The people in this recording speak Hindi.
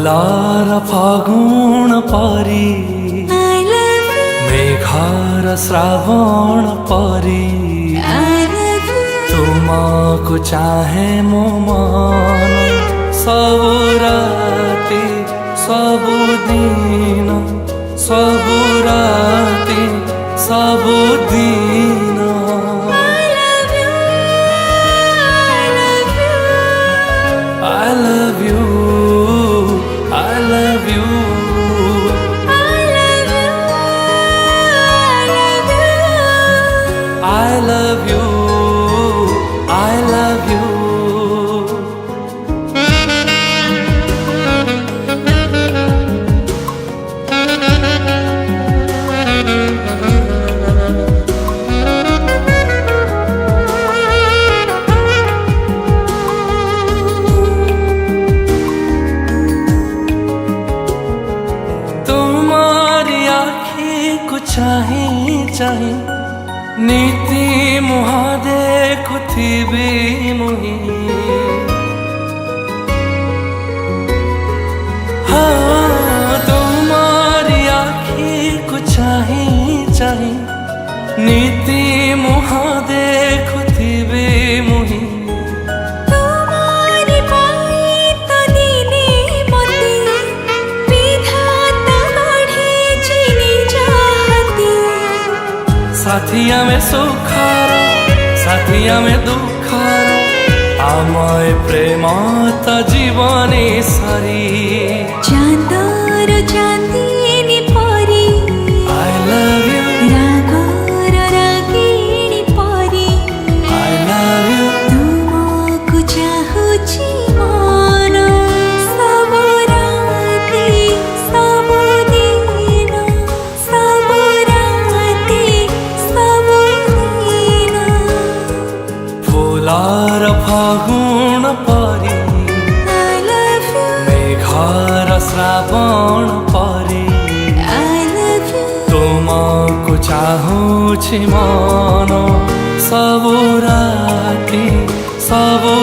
फुलार फागुण परी मेघार श्रावण परी तुमको चाहे मो मन सबु राति सबु दिन सबु राति सबु दिन I love you I love you I love you I love you तुम्हारी आँखें को चाहे चाहे नीति मुहा देखुथिबी मुही हाँ तुम्हारी आँखें को चाहे चाहे नीति मुहा देखुथिबी मुही साथिया में सुखार साथिया में दुखार आमय प्रेम त जीवने सारी चांदर चांदनी परी I love you रागर रागिणी परी I love you तुमको चाहुची मन सबु राति सबु दिन सबु राति सबु दिन फुलार फागुण परी I love you मेघार श्रावण परी I love you तुमको चाहुछि मन सबु राति सबु